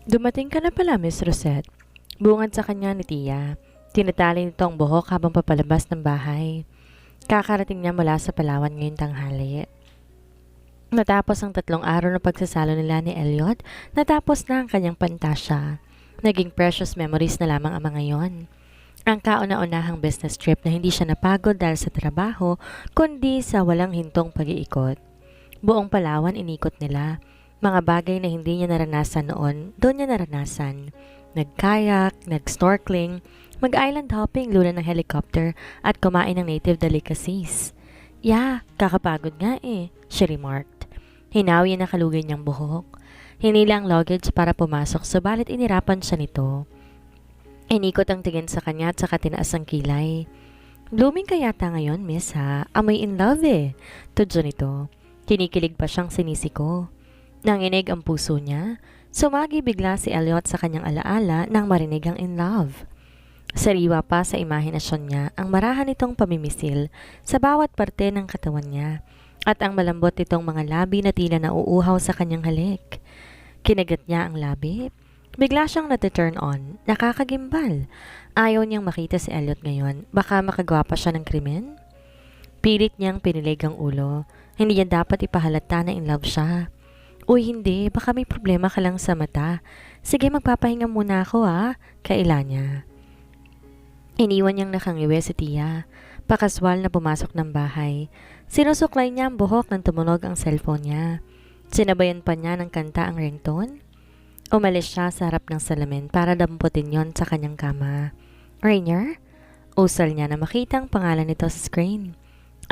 Dumating ka na pala, Miss Rosette. Bungad sa kanya ni Tia. Tinatali nito ang buhok habang papalabas ng bahay. Kakarating niya mula sa Palawan ngayong tanghali. Natapos ang 3 araw na pagsasalo nila ni Elliot, natapos na ang kanyang pantasya. Naging precious memories na lamang ang mga yon. Ang kauna-unahang business trip na hindi siya napagod dahil sa trabaho, kundi sa walang hintong pag-iikot. Buong Palawan inikot nila. Mga bagay na hindi niya naranasan noon, doon niya naranasan. Nag-kayak, nag-snorkeling, mag-island hopping, luna ng helicopter, at kumain ng native delicacies. Yeah, kakapagod nga she remarked. Hinawi na kalugay niyang buhok. Hinila ang luggage para pumasok, subalit inirapan siya nito. Inikot ang tingin sa kanya at saka tinaas ang kilay. Blooming ka yata ngayon, miss ha? Amoy in love Tudyo nito. Kinikilig pa siyang sinisiko. Nanginig ang puso niya. Sumagi bigla si Elliot sa kanyang alaala nang marinig ang in love. Sariwa pa sa imahinasyon niya ang marahan nitong pamimisil sa bawat parte ng katawan niya at ang malambot nitong mga labi na tila nauuhaw sa kanyang halik. Kinagat niya ang labi. Bigla siyang nati-turn on. Nakakagimbal. Ayaw niyang makita si Elliot ngayon. Baka makagawa pa siya ng krimen? Pilit niyang pinilig ang ulo. Hindi niya dapat ipahalata na in love siya. Uy, hindi. Baka may problema ka lang sa mata. Sige, magpapahinga muna ako kaila niya. Iniwan niyang nakangiwi si Tia. Pakaswal na pumasok ng bahay. Sinusuklay niya ang buhok nang tumunog ang cellphone niya. Sinabayan pa niya ng kanta ang ringtone. Umalis siya sa harap ng salamin para damputin yon sa kanyang kama. Rainier? Usal niya na makita ang pangalan nito sa screen.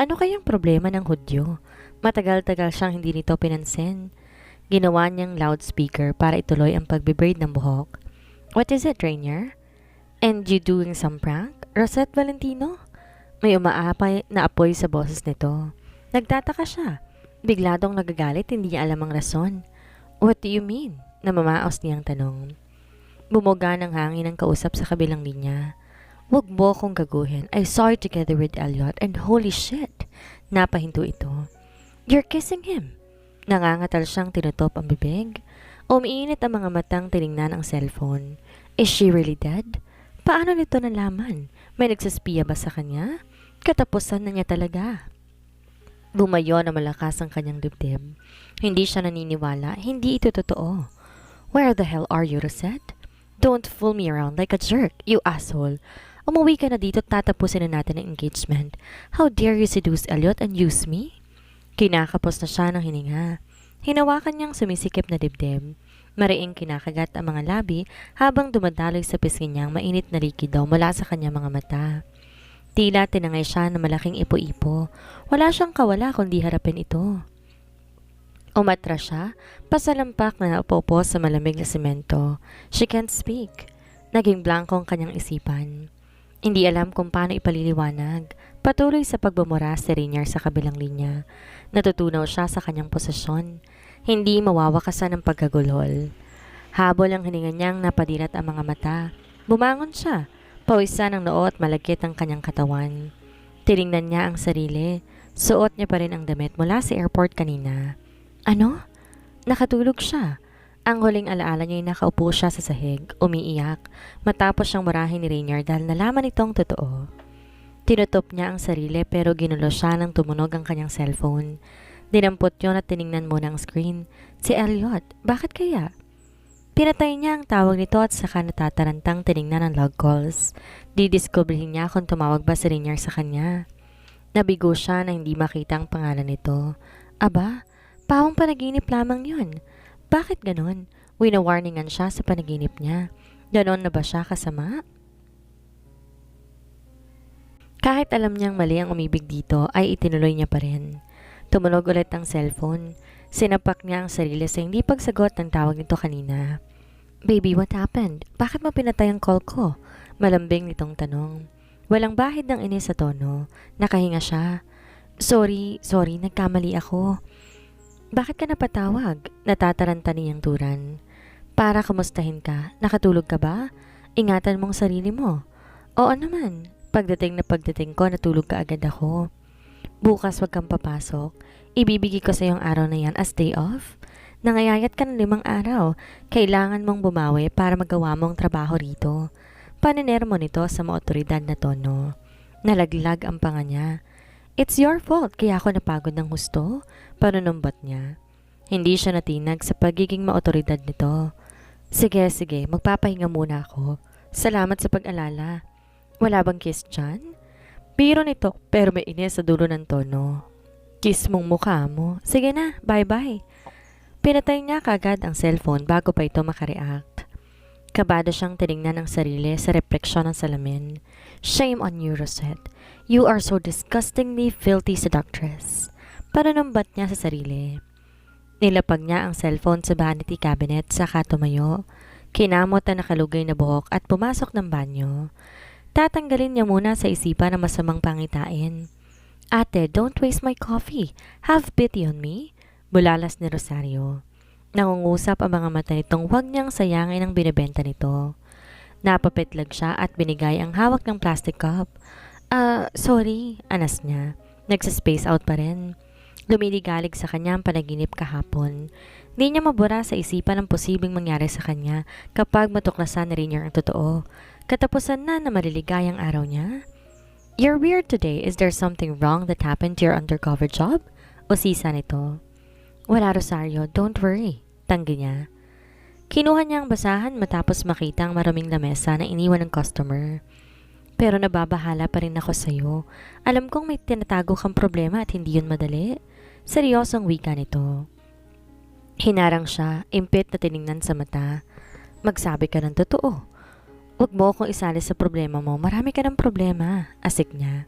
Ano kayang problema ng Hudyo? Matagal-tagal siyang hindi nito pinansin. Ginawa niyang loudspeaker para ituloy ang pagbibraid ng buhok. What is it, Rainier? And you doing some prank? Rosette Valentino? May umaapay na apoy sa boses nito. Nagtataka siya. Bigladong nagagalit, hindi niya alam ang rason. What do you mean? Namamaos niyang tanong. Bumuga ng hangin ang kausap sa kabilang linya. Huwag mo akong gaguhin. I saw you together with Elliot and holy shit! Napahinto ito. You're kissing him! Nangangatal siyang tinutop ang bibig. Umiinit ang mga matang tiningnan ang cellphone. Is she really dead? Paano nito nalaman? May nagsaspiya ba sa kanya? Katapusan na niya talaga. Bumayo na malakas ang kanyang dibdib. Hindi siya naniniwala. Hindi ito totoo. Where the hell are you, Rosette? Don't fool me around like a jerk, you asshole. Umuwi ka na dito at tatapusin na natin ang engagement. How dare you seduce Elliot and use me? Kinakapos na siya ng hininga. Hinawakan niyang sumisikip na dibdib. Mariing kinakagat ang mga labi habang dumadaloy sa pisngi niyang mainit na likido mula sa kanyang mga mata. Tila tinangay siya ng malaking ipo-ipo. Wala siyang kawala kundi harapin ito. Umatras siya, pasalampak na naupo sa malamig na semento. She can't speak. Naging blanko ang kanyang isipan. Hindi alam kung paano ipaliliwanag. Patuloy sa pagbumura si Rainier sa kabilang linya. Natutunaw siya sa kanyang posisyon. Hindi mawawakasan ng pagkagulol. Habol ang hininga niyang napadilat ang mga mata. Bumangon siya. Pawisan ang noo at malagkit ang kanyang katawan. Tiningnan niya ang sarili. Suot niya pa rin ang damit mula sa airport kanina. Ano? Nakatulog siya. Ang huling alaala niya ay nakaupo siya sa sahig, umiiyak, matapos siyang marahin ni Rainier dahil nalaman itong totoo. Tinutop niya ang sarili pero ginulo siya nang tumunog ang kanyang cellphone. Dinampot yun at tiningnan muna ang screen. Si Elliot, bakit kaya? Pinatay niya ang tawag nito at saka natatarantang tiningnan ang log calls. Didiscoverin niya kung tumawag ba si Rainier sa kanya. Nabigo siya na hindi makita ang pangalan nito. Aba, pawang panaginip lamang yun. Bakit ganon? Wina-warningan siya sa panaginip niya. Ganon na ba siya kasama? Kahit alam niyang mali ang umibig dito, ay itinuloy niya pa rin. Tumunog ulit ang cellphone. Sinapak niya ang sarili sa hindi pagsagot ng tawag nito kanina. Baby, what happened? Bakit mo pinatay ang call ko? Malambing nitong tanong. Walang bahid ng inis sa tono. Nakahinga siya. Sorry, nagkamali ako. Bakit ka napatawag? Natataranta niyang turan. Para kumustahin ka. Nakatulog ka ba? Ingatan mong sarili mo. Oo naman. Pagdating ko, natulog ka agad ako. Bukas wag kang papasok. Ibibigay ko sa yung araw na yan as day off. Nangayayat ka ng 5 araw. Kailangan mong bumawi para magawa mo ang trabaho rito. Paniner mo nito sa mga otoridad na tono. Nalaglag ang panga niya. It's your fault kaya ako napagod ng husto. Panunumbat niya. Hindi siya natinag sa pagiging maotoridad nito. Sige, magpapahinga muna ako. Salamat sa pag-alala. Wala bang kiss dyan? Biro nito pero may inis sa dulo ng tono. Kiss mong mukha mo. Sige na, bye-bye. Pinatay niya kagad ang cellphone bago pa ito makareact. Kabado siyang tinignan ang sarili sa refleksyon ng salamin. Shame on you, Rosette. You are so disgustingly filthy seductress. Panunumbat niya sa sarili. Nilapag niya ang cellphone sa vanity cabinet saka tumayo. Kinamot ang nakalugay na buhok at pumasok ng banyo. Tatanggalin niya muna sa isipan ang masamang pangitain. Ate, don't waste my coffee. Have pity on me. Bulalas ni Rosario. Nangungusap ang mga mata nitong huwag niyang sayangin ang binibenta nito. Napapitlag siya at binigay ang hawak ng plastic cup. Sorry, anas niya. Nagsa-space out pa rin. Lumiligalig sa kanya ang panaginip kahapon. Di niya mabura sa isipan ang posibleng mangyari sa kanya kapag matuklasan na rin niya ang totoo. Katapusan na maliligayang araw niya. You're weird today. Is there something wrong that happened to your undercover job? O sisa nito. Wala, Rosario. Don't worry. Tanggi niya. Kinuha niya ang basahan matapos makita ang maraming lamesa na iniwan ng customer. Pero nababahala pa rin ako sa'yo. Alam kong may tinatago kang problema at hindi yun madali. Seryosong wika nito. Hinarang siya, impit na tiningnan sa mata. Magsabi ka ng totoo. Huwag mo akong isali sa problema mo. Marami ka ng problema. Asik niya.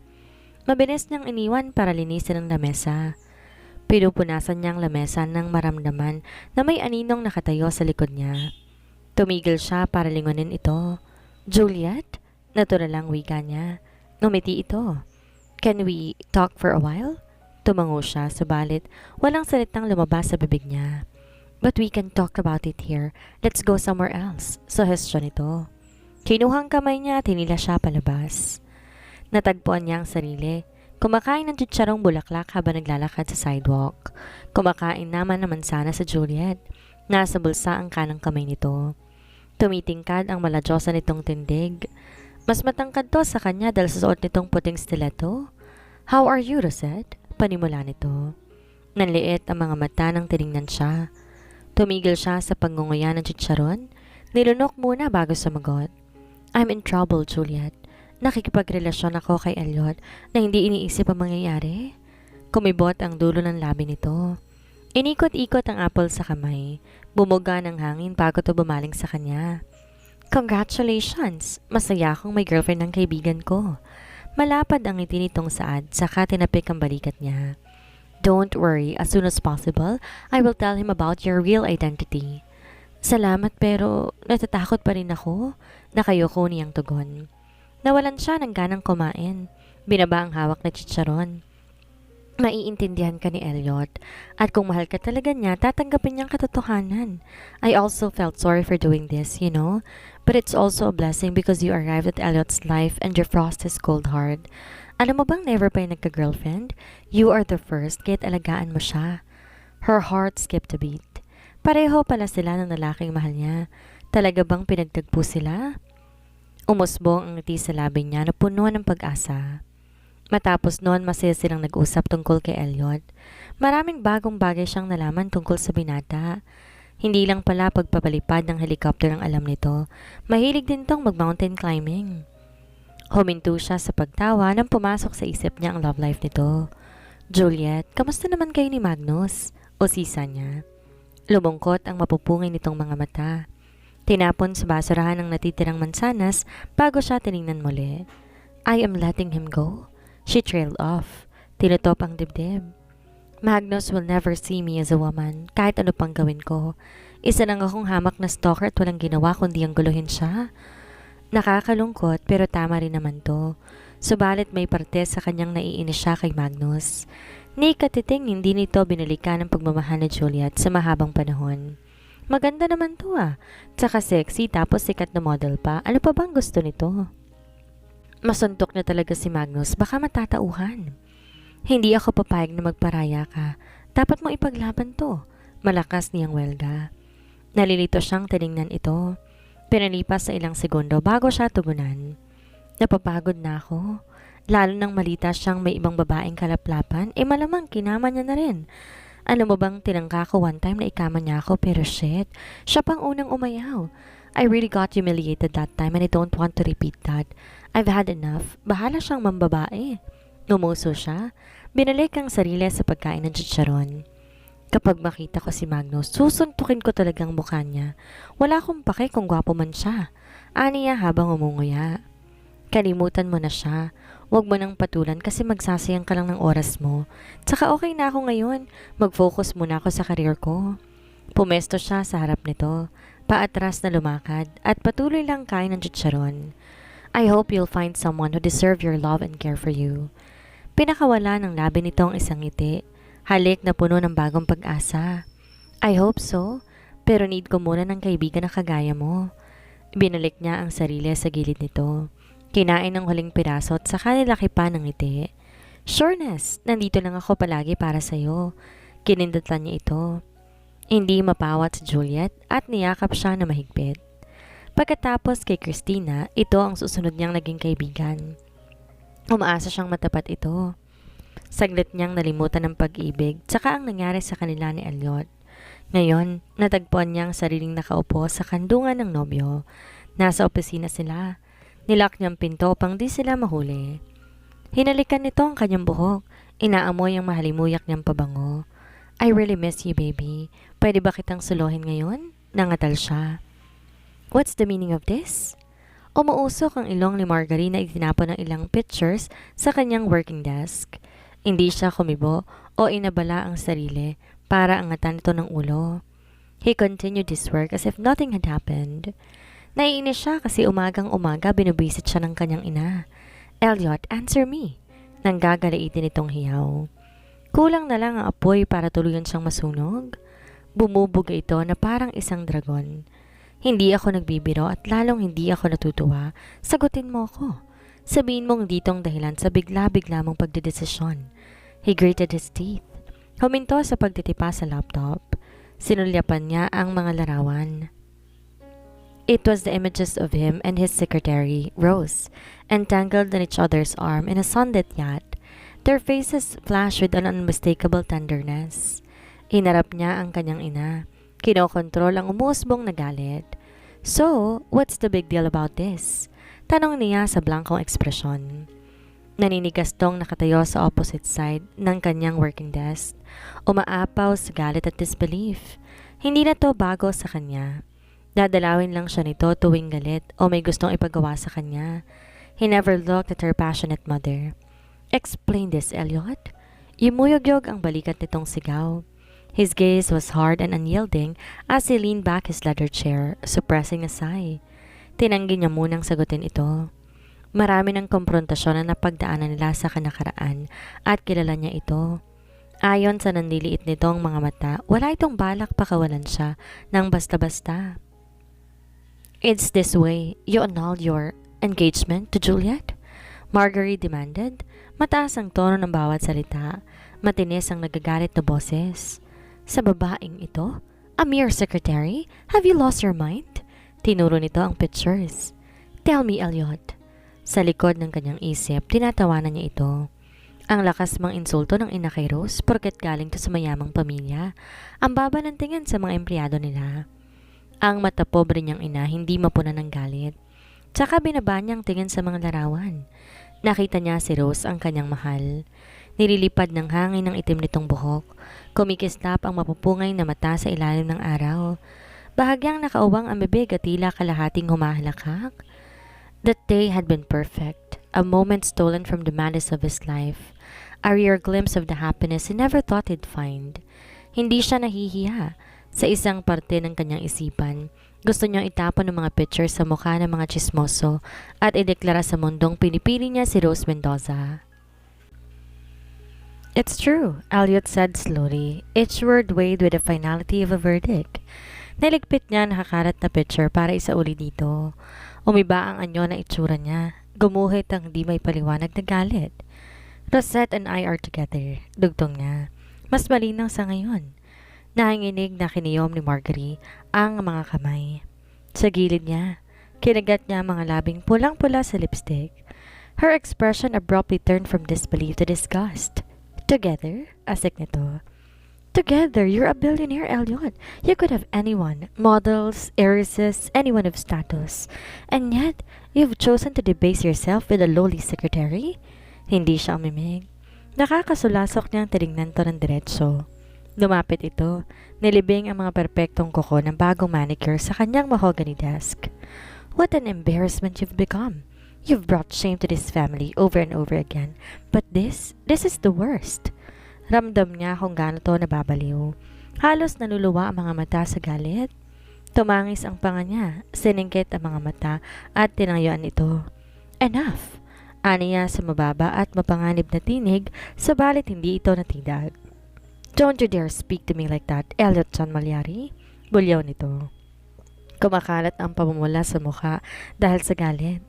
Mabilis niyang iniwan para linisin ang lamesa. Pinupunasan niya ang lamesa nang maramdaman na may aninong nakatayo sa likod niya. Tumigil siya para lingunin ito. Juliet? Natural lang wika niya. Ngumiti ito. Can we talk for a while? Tumango siya, subalit walang salitang lumabas sa bibig niya. But we can talk about it here. Let's go somewhere else. Suhestyon ito. Kinuhang kamay niya at hinila siya palabas. Natagpuan niya ang sarili. Kumakain ng chicharong bulaklak habang naglalakad sa sidewalk. Kumakain naman ng mansana sa Juliet. Nasa bulsa ang kanang kamay nito. Tumitingkad ang maladyosa nitong tindig. Mas matangkad to sa kanya dahil sa suot nitong puting stiletto. How are you, Rosette? Panimula nito. Nanliit ang mga mata nang tiningnan siya. Tumigil siya sa pangunguya ng chicharon. Nilunok muna bago sumagot. I'm in trouble, Juliet. Nakikipagrelasyon ako kay Elliot na hindi iniisip ang mangyayari. Kumibot ang dulo ng labi nito. Inikot-ikot ang apple sa kamay. Bumuga ng hangin bago to bumaling sa kanya. Congratulations! Masaya akong may girlfriend ng kaibigan ko. Malapad ang ngiti nitong saad, saka tinapik ang balikat niya. Don't worry, as soon as possible, I will tell him about your real identity. Salamat pero natatakot pa rin ako. Nakayoko niyang tugon. Nawalan siya ng ganang kumain. Binaba ang hawak na chicharon. Maiintindihan ka ni Elliot. At kung mahal ka talaga niya, tatanggapin niyang katotohanan. I also felt sorry for doing this, you know. But it's also a blessing because you arrived at Elliot's life and defrost his cold heart. Alam mo bang never pa yung nagka-girlfriend? You are the first, kaya't alagaan mo siya. Her heart skipped a beat. Pareho pala sila ng lalaking mahal niya. Talaga bang pinagtagpo sila? Umusbong ang ngiti sa labi niya na puno ng pag-asa. Matapos noon, masaya silang nag-usap tungkol kay Elliot. Maraming bagong bagay siyang nalaman tungkol sa binata. Hindi lang pala pagpapalipad ng helicopter ang alam nito. Mahilig din tong mag-mountain climbing. Huminto siya sa pagtawa nang pumasok sa isip niya ang love life nito. Juliet, kamusta naman kayo ni Magnus? O sisa niya. Lumungkot ang mapupungay nitong mga mata. Tinapon sa basurahan ang natitirang mansanas bago siya tiningnan muli. I am letting him go. She trailed off. Tinutop ang dibdib. Magnus will never see me as a woman, kahit ano pang gawin ko. Isa lang akong hamak na stalker at walang ginawa kundi ang guluhin siya. Nakakalungkot pero tama rin naman to. Subalit may parte sa kanyang naiinis siya kay Magnus. Ni katiting hindi nito binalikan ang pagmamahal ni Juliet sa mahabang panahon. Maganda naman to Tsaka sexy tapos sikat na model pa. Ano pa bang gusto nito? Masuntok na talaga si Magnus. Baka matatauhan. Hindi ako papayag na magparaya ka. Dapat mo ipaglaban to. malakas niyang welga. Nalilito siyang tiningnan ito. Pinalipas sa ilang segundo bago siya tugunan. Napapagod na ako. Lalo nang malita siyang may ibang babaeng kalaplapan, malamang kinama niya na rin. Alam mo bang tinangka ko one time na ikama niya ako pero shit, siya pang unang umayaw. I really got humiliated that time and I don't want to repeat that. I've had enough. Bahala siyang mambabae. Umuso siya. Binalik ang sarili sa pagkain ng chicharon. Kapag makita ko si Magnus, susuntukin ko talagang mukha niya. Wala akong pake kung gwapo man siya. Aniya habang umunguya. Kalimutan mo na siya. Huwag mo nang patulan kasi magsasayang ka lang ng oras mo. Tsaka okay na ako ngayon. Mag-focus muna ako sa career ko. Pumesto siya sa harap nito. Paatras na lumakad at patuloy lang kain ng chicharon. I hope you'll find someone who deserve your love and care for you. Pinakawala ng labi nito ang isang ngiti. Halik na puno ng bagong pag-asa. I hope so. Pero need ko muna ng kaibigan na kagaya mo. Binalik niya ang sarili sa gilid nito. Kinain ng huling piraso at saka nilaki pa ng ngiti. Sureness, nandito lang ako palagi para sa'yo. Kinindutan niya ito. Hindi mapawat si Juliet at niyakap siya na mahigpit. Pagkatapos kay Christina, ito ang susunod niyang naging kaibigan. Umaasa siyang matapat ito. Saglit niyang nalimutan ng pag-ibig tsaka ang nangyari sa kanila ni Elliot. Ngayon, natagpuan niya ang sariling nakaupo sa kandungan ng nobyo. Nasa opisina sila. Nilak niyang pinto upang di sila mahuli. Hinalikan nito ang kanyang buhok. Inaamoy ang mahalimuyak niyang pabango. I really miss you, baby. Pwede ba kitang suluhin ngayon? Nangatal siya. What's the meaning of this? Umuusok ang ilong ni Marguerite na itinapon ng ilang pictures sa kanyang working desk. Hindi siya kumibo o inabala ang sarili para angatan ito ng ulo. He continued his work as if nothing had happened. Naiinis siya kasi umagang-umaga binubwisit siya ng kanyang ina. Elliot, answer me. Nanggagaliitin itong hiyaw. Kulang na lang ang apoy para tuluyan siyang masunog. Bumubuga ito na parang isang dragon. Hindi ako nagbibiro at lalong hindi ako natutuwa. Sagutin mo ako. Sabihin mong ditong dahilan sa bigla-bigla mong pagdedesisyon. He gritted his teeth. Huminto sa pagtitipa sa laptop. Sinulyapan niya ang mga larawan. It was the images of him and his secretary, Rose, entangled in each other's arm in a sunlit yacht. Their faces flashed with an unmistakable tenderness. Inarap niya ang kanyang ina. Kinokontrol ang umuusbong na galit. So, what's the big deal about this? Tanong niya sa blankong ekspresyon. Naninigas tong nakatayo sa opposite side ng kanyang working desk. Umaapaw sa galit at disbelief. Hindi na to bago sa kanya. Dadalawin lang siya nito tuwing galit o may gustong ipagawa sa kanya. He never looked at her passionate mother. Explain this, Elliot. Yumuyog-yog ang balikat nitong sigaw. His gaze was hard and unyielding as he leaned back his leather chair, suppressing a sigh. Tinanggi niya munang sagutin ito. Marami ng komprontasyon na napagdaanan nila sa kanakaraan at kilala niya ito. Ayon sa nandiliit nitong mga mata, wala itong balak pakawalan siya ng basta-basta. It's this way you annulled your engagement to Juliet? Marguerite demanded. Mataas ang tono ng bawat salita. Matinis ang nagagalit na boses. Sa babaeng ito? A mere secretary? Have you lost your mind? Tinuro nito ang pictures. Tell me, Elliot. Sa likod ng kanyang isip, tinatawanan niya ito. Ang lakas mang insulto ng ina kay Rose porket galing to sa mayamang pamilya. Ang baba ng tingin sa mga empleyado nila. Ang matapobre niyang ina hindi mapunan ng galit. Tsaka binaba niyang tingin sa mga larawan. Nakita niya si Rose ang kanyang mahal. Nililipad ng hangin ng itim nitong buhok. Kumikislap ang mapupungay na mata sa ilalim ng araw. Bahagyang nakauwang ang bibig at tila kalahating humahalakak. That day had been perfect. A moment stolen from the madness of his life. A rare glimpse of the happiness he never thought he'd find. Hindi siya nahihiya. Sa isang parte ng kanyang isipan, gusto niyang itapon ng mga pictures sa mukha ng mga chismoso at ideklara sa mundong pinipili niya si Rose Mendoza. It's true, Elliot said slowly, each word weighed with the finality of a verdict. Niligpit niya ang nakakarat na picture para isauli dito. Umiba ang anyo na itsura niya. Gumuhit ang di may paliwanag na galit. Rosette and I are together, dugtong niya. Mas malinaw sa ngayon. Nanginginig na kiniyom ni Marjorie ang mga kamay. Sa gilid niya, kinagat niya ang mga labing pulang-pula sa lipstick. Her expression abruptly turned from disbelief to disgust. Together? Asik nito. Together, you're a billionaire, Elliot. You could have anyone. Models, heiresses, anyone of status. And yet, you've chosen to debase yourself with a lowly secretary? Hindi siya umimig. Nakakasulasok niyang tinignan to ng diretso. Lumapit ito, nilibing ang mga perpektong kuko ng bagong manicure sa kanyang mahogany desk. What an embarrassment you've become. You've brought shame to this family over and over again. But this is the worst. Ramdam niya kung gaano to nababaliw. Halos naluluwa ang mga mata sa galit. Tumangis ang panga niya, siningkit ang mga mata at tinayuan ito. Enough! Aniya sa mababa at mapanganib na tinig, sabalit hindi ito natidag. Don't you dare speak to me like that, Elliot John Malyari. Bulyaw nito. Kumakalat ang pamumula sa mukha dahil sa galit.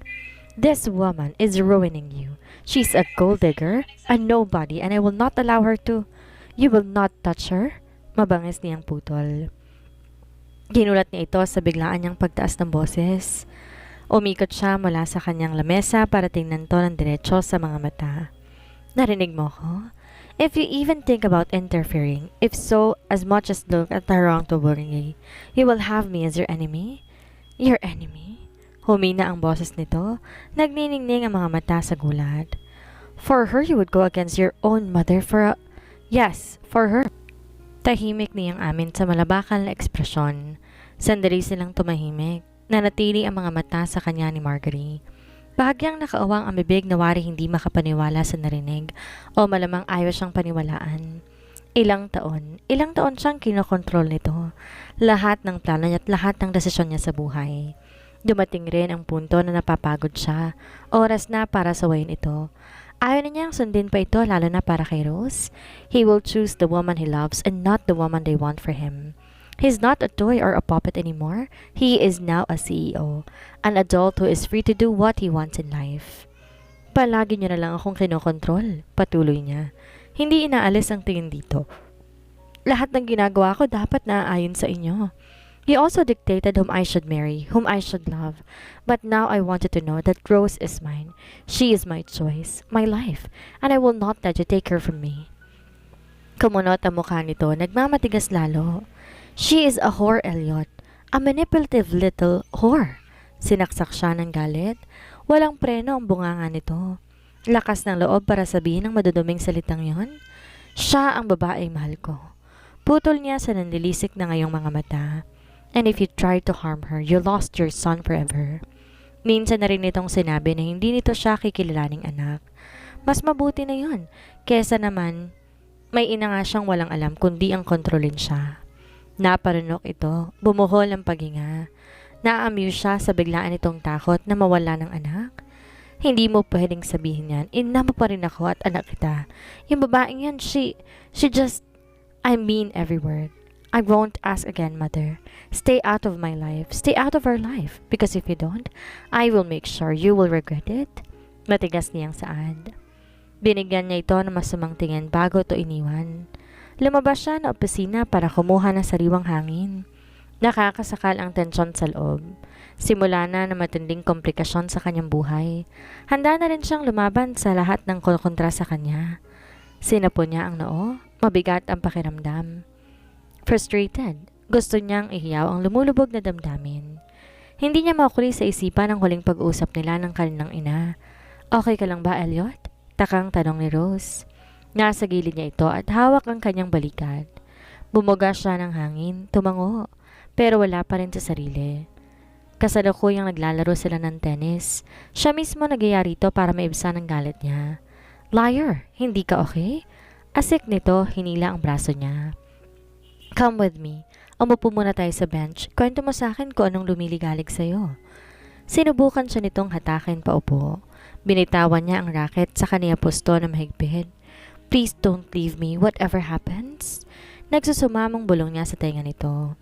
This woman is ruining you. She's a gold digger, a nobody, and I will not allow her to. You will not touch her? Mabangis niyang putol. Ginulat niya ito sa biglaan niyang pagtaas ng boses. Umikot siya mula sa kanyang lamesa para tingnan to ng diretso sa mga mata. Narinig mo ko? If you even think about interfering, if so, as much as look at the wrong to worry, you will have me as your enemy? Your enemy? Humina ang boses nito, nagniningning ang mga mata sa gulat. For her, you would go against your own mother for a... Yes, for her. Tahimik niyang amin sa malabakal na ekspresyon. Sandali silang tumahimik. Nanatili ang mga mata sa kanya ni Marjorie. Bahagyang nakaawang ang bibig na wari hindi makapaniwala sa narinig o malamang ayaw siyang paniwalaan. Ilang taon siyang kinokontrol nito. Lahat ng plano niya at lahat ng desisyon niya sa buhay. Dumating rin ang punto na napapagod siya. Oras na para sawayin ito. Ayaw na niyang sundin pa ito lalo na para kay Rose. He will choose the woman he loves and not the woman they want for him. He's not a toy or a puppet anymore. He is now a CEO. An adult who is free to do what he wants in life. Palagi niyo na lang akong kinokontrol. Patuloy niya. Hindi inaalis ang tingin dito. Lahat ng ginagawa ko dapat naaayon sa inyo. He also dictated whom I should marry, whom I should love. But now I wanted to know that Rose is mine. She is my choice, my life, and I will not let you take her from me. Kumunot ang mukha nito, nagmamatigas lalo. She is a whore, Elliot. A manipulative little whore. Sinaksak siya ng galit. Walang preno ang bunganga nito. Lakas ng loob para sabihin ang maduduming salitang yon. Siya ang babaeng mahal ko. Putol niya sa nanlilisik na ngayong mga mata. And if you tried to harm her, you lost your son forever. Minsan na rin itong sinabi na hindi nito siya kikilalaning anak. Mas mabuti na yon, kesa naman may ina nga siyang walang alam kundi ang kontrolin siya. Naparunok ito, bumuhol ang paghinga. Na-amuse siya sa biglaan itong takot na mawala ng anak. Hindi mo pwedeng sabihin yan, ina mo pa rin ako at anak kita. Yung babaeng yan, she just, I mean every word. I won't ask again, mother. Stay out of my life. Stay out of our life. Because if you don't, I will make sure you will regret it. Matigas niyang saad. Binigyan niya ito ng masamang tingin bago ito iniwan. Lumabas siya na opisina para kumuha ng sariwang hangin. Nakakasakal ang tensyon sa loob. Simula na matinding komplikasyon sa kanyang buhay. Handa na rin siyang lumaban sa lahat ng kontra sa kanya. Sinapo niya ang noo. Mabigat ang pakiramdam. Frustrated, gusto niyang ihiyaw ang lumulubog na damdamin. Hindi niya makuli sa isipan ang huling pag-uusap nila ng kanilang ina. Okay ka lang ba, Elliot? Takang tanong ni Rose. Nasa gilid niya ito at hawak ang kanyang balikat. Bumuga siya ng hangin, tumango, pero wala pa rin sa sarili. Kasalukuyang naglalaro sila ng tennis. Siya mismo nagyaya rito para maibsan ang galit niya. Liar, hindi ka okay? Asik nito, hinila ang braso niya. Come with me. Umupo muna tayo sa bench. Kwento mo sa akin kung anong lumiligalig sa'yo. Sinubukan siya nitong hatakin pa upo. Binitawan niya ang racket sa kaniya pusto na mahigpit. Please don't leave me, whatever happens. Nagsusumamong bulong niya sa tenga nito.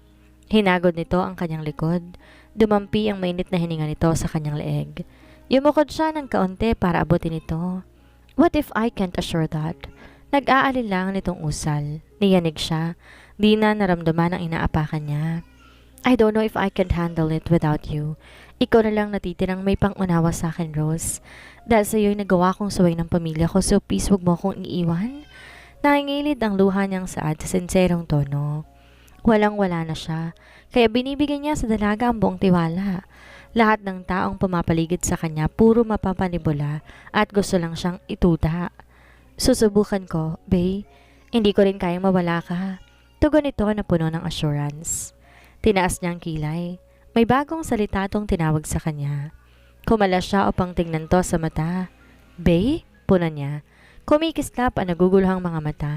Hinagod nito ang kanyang likod. Dumampi ang mainit na hininga nito sa kanyang leeg. Yumukod siya ng kaunti para abutin ito. What if I can't assure that? Nag-aalinlangan nitong usal. Niyanig siya. Di na naramdaman ang inaapakan niya. I don't know if I can handle it without you. Ikaw na lang natitirang may pangunawa sa akin, Rose. Dahil sa iyo'y nagawa kong suway ng pamilya ko, so please wag mo akong iiwan. Nangingilid ang luha niyang saad sa senserong tono. Walang-wala na siya, kaya binibigyan niya sa dalaga ang buong tiwala. Lahat ng taong pumapaligid sa kanya puro mapapanibula at gusto lang siyang ituta. Susubukan ko, Bay. Hindi ko rin kayang mawala ka. Tugon ito na puno ng assurance. Tinaas niya ang kilay. May bagong salita tong tinawag sa kanya. Kumala siya upang tingnan to sa mata. Bay? Puna niya. Kumikislap ang naguguluhang mga mata.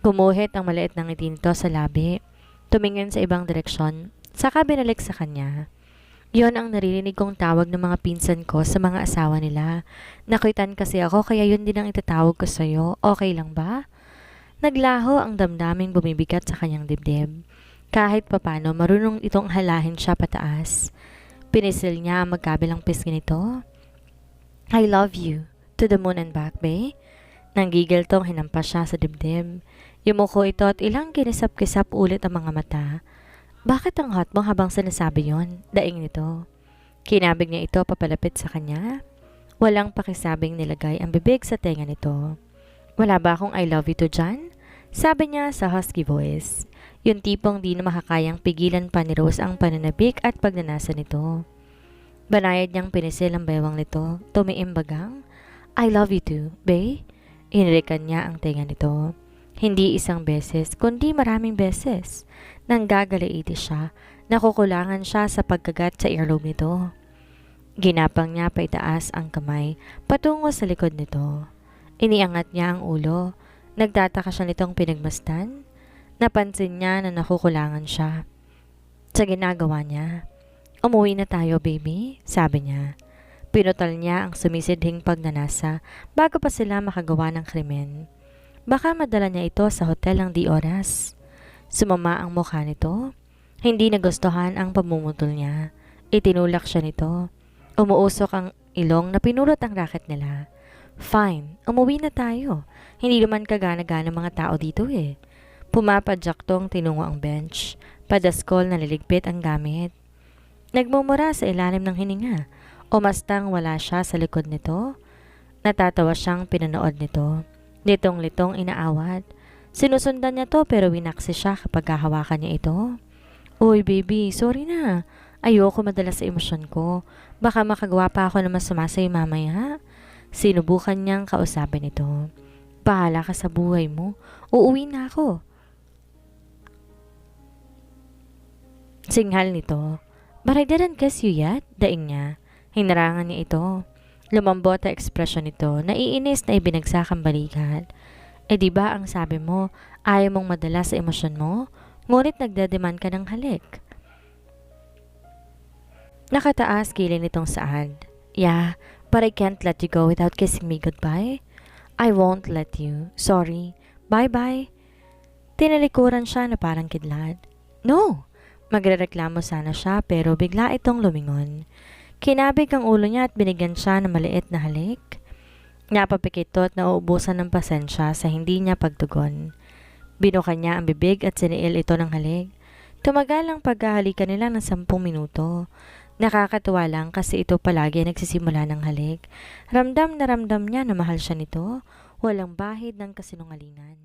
Gumuhit ang maliit ng ngiti nito sa labi. Tumingin sa ibang direksyon, saka binalik sa kanya. Yon ang naririnig kong tawag ng mga pinsan ko sa mga asawa nila. Nakuitan kasi ako kaya yun din ang itatawag ko sa'yo. Okay lang ba? Naglaho ang damdaming bumibigat sa kanyang dibdib. Kahit papano marunong itong halahin siya pataas. Pinisil niya ang magkabilang pisngi nito. I love you. To the moon and back, Bay. Nanggigil tong hinampas siya sa dibdib. Yumuko ito at ilang kinisap-kisap ulit ang mga mata. Bakit ang hot mo habang sinasabi yon? Daing nito. Kinabig niya ito papalapit sa kanya. Walang pakisabing nilagay ang bibig sa tenga nito. Wala ba akong I love you to dyan? Sabi niya sa husky voice. Yung tipong di na makakayang pigilan pa ni Rose ang pananabik at pagnanasa nito. Banayad niyang pinisil ang bewang nito. Tumiimbagang. I love you too, Bay. Inilikan niya ang tenga nito. Hindi isang beses, kundi maraming beses. Nang gagalaiti siya, nakukulangan siya sa pagkagat sa earlobe nito. Ginapang niya pa itaas ang kamay patungo sa likod nito. Iniangat niya ang ulo. Nagtataka siya nitong pinagmasdan. Napansin niya na nakukulangan siya. Sa ginagawa niya, umuwi na tayo, baby, sabi niya. Pinutal niya ang sumisidhing pagnanasa bago pa sila makagawa ng krimen. Baka madala niya ito sa hotel ng di oras. Sumama ang mukha nito. Hindi nagustuhan ang pamumutol niya. Itinulak siya nito. Umuusok ang ilong na pinulot ang racket nila. Fine, umuwi na tayo. Hindi naman kagana-gana mga tao dito eh. Pumapadyak tong tinungo ang bench. Padaskol na liligpit ang gamit. Nagmumura sa ilalim ng hininga. Umastang wala siya sa likod nito. Natatawa siyang pinanood nito. Litong-litong inaawat. Sinusundan niya to pero winaksi siya kapag hahawakan niya ito. Uy baby, sorry na. Ayoko madala sa emosyon ko. Baka makagawa pa ako na masama sa'yo mamaya. Sinubukan niyang kausapin ito. Bahala ka sa buhay mo. Uuwi na ako. Singhal nito. But I didn't kiss you yet, daing niya. Hinarangan niya ito. Lumambot ang ekspresyon nito, naiinis na ibinagsak ang balikat. Di ba ang sabi mo, ayaw mong madala sa emosyon mo, ngunit nagdedemand ka ng halik. Nakataas kilin nitong saad. Yeah, but I can't let you go without kissing me goodbye. I won't let you. Sorry. Bye-bye. Tinalikuran siya na parang kidlat. No! Magrereklamo sana siya pero bigla itong lumingon. Kinabig ang ulo niya at binigyan siya ng maliit na halik. Napapikit ito at nauubusan ng pasensya sa hindi niya pagtugon. Binukan niya ang bibig at siniil ito ng halik. Tumagal ang pagkahalikan nila ng 10 minuto. Nakakatuwa lang kasi ito palagi nagsisimula ng halik. Ramdam na ramdam niya na mahal siya nito. Walang bahid ng kasinungalingan.